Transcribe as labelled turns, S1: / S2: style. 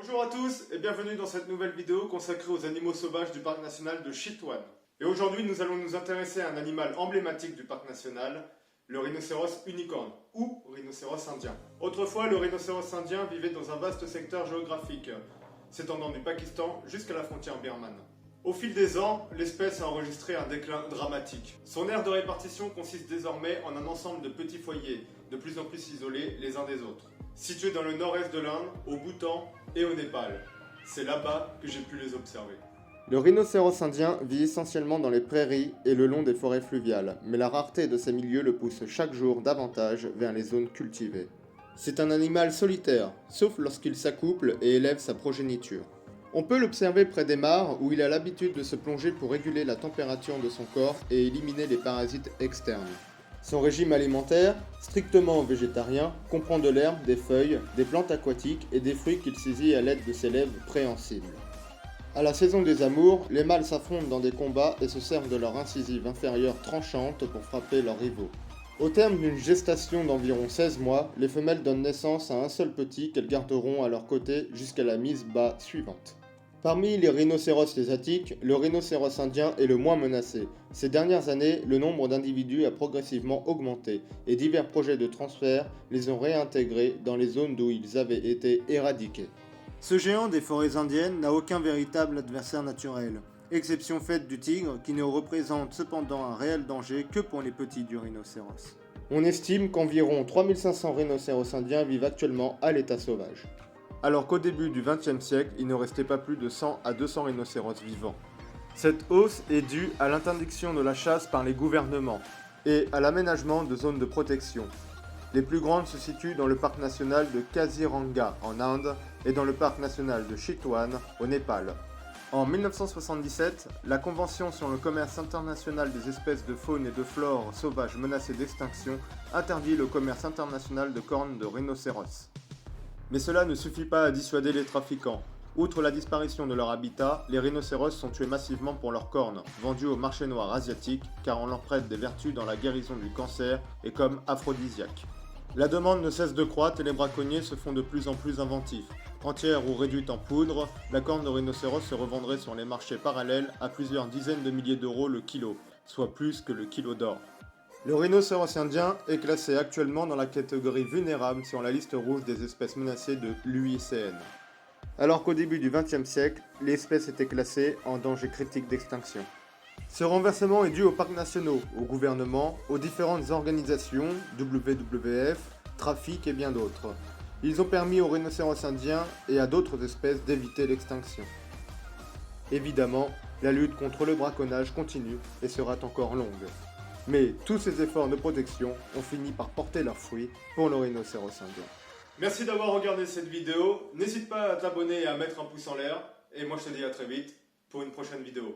S1: Bonjour à tous et bienvenue dans cette nouvelle vidéo consacrée aux animaux sauvages du parc national de Chitwan. Et aujourd'hui nous allons nous intéresser à un animal emblématique du parc national, le rhinocéros unicorne ou rhinocéros indien. Autrefois, le rhinocéros indien vivait dans un vaste secteur géographique, s'étendant du Pakistan jusqu'à la frontière birmane. Au fil des ans, l'espèce a enregistré un déclin dramatique. Son aire de répartition consiste désormais en un ensemble de petits foyers, de plus en plus isolés les uns des autres. Situés dans le nord-est de l'Inde, au Bhoutan et au Népal. C'est là-bas que j'ai pu les observer.
S2: Le rhinocéros indien vit essentiellement dans les prairies et le long des forêts fluviales, mais la rareté de ces milieux le pousse chaque jour davantage vers les zones cultivées. C'est un animal solitaire, sauf lorsqu'il s'accouple et élève sa progéniture. On peut l'observer près des mares où il a l'habitude de se plonger pour réguler la température de son corps et éliminer les parasites externes. Son régime alimentaire, strictement végétarien, comprend de l'herbe, des feuilles, des plantes aquatiques et des fruits qu'il saisit à l'aide de ses lèvres préhensibles. À la saison des amours, les mâles s'affrontent dans des combats et se servent de leur incisive inférieure tranchante pour frapper leurs rivaux. Au terme d'une gestation d'environ 16 mois, les femelles donnent naissance à un seul petit qu'elles garderont à leur côté jusqu'à la mise bas suivante. Parmi les rhinocéros asiatiques, le rhinocéros indien est le moins menacé. Ces dernières années, le nombre d'individus a progressivement augmenté et divers projets de transfert les ont réintégrés dans les zones d'où ils avaient été éradiqués. Ce géant des forêts indiennes n'a aucun véritable adversaire naturel, exception faite du tigre qui ne représente cependant un réel danger que pour les petits du rhinocéros. On estime qu'environ 3500 rhinocéros indiens vivent actuellement à l'état sauvage. Alors qu'au début du XXe siècle, il ne restait pas plus de 100 à 200 rhinocéros vivants. Cette hausse est due à l'interdiction de la chasse par les gouvernements et à l'aménagement de zones de protection. Les plus grandes se situent dans le parc national de Kaziranga en Inde et dans le parc national de Chitwan au Népal. En 1977, la Convention sur le commerce international des espèces de faune et de flore sauvages menacées d'extinction interdit le commerce international de cornes de rhinocéros. Mais cela ne suffit pas à dissuader les trafiquants. Outre la disparition de leur habitat, les rhinocéros sont tués massivement pour leurs cornes, vendues au marché noir asiatique car on leur prête des vertus dans la guérison du cancer et comme aphrodisiaque. La demande ne cesse de croître et les braconniers se font de plus en plus inventifs. Entière ou réduite en poudre, la corne de rhinocéros se revendrait sur les marchés parallèles à plusieurs dizaines de milliers d'euros le kilo, soit plus que le kilo d'or. Le rhinocéros indien est classé actuellement dans la catégorie vulnérable sur la liste rouge des espèces menacées de l'UICN. Alors qu'au début du XXe siècle, l'espèce était classée en danger critique d'extinction. Ce renversement est dû aux parcs nationaux, au gouvernement, aux différentes organisations, WWF, Trafic et bien d'autres. Ils ont permis aux rhinocéros indiens et à d'autres espèces d'éviter l'extinction. Évidemment, la lutte contre le braconnage continue et sera encore longue. Mais tous ces efforts de protection ont fini par porter leurs fruits pour le rhinocéros indien.
S1: Merci d'avoir regardé cette vidéo, n'hésite pas à t'abonner et à mettre un pouce en l'air, et moi je te dis à très vite pour une prochaine vidéo.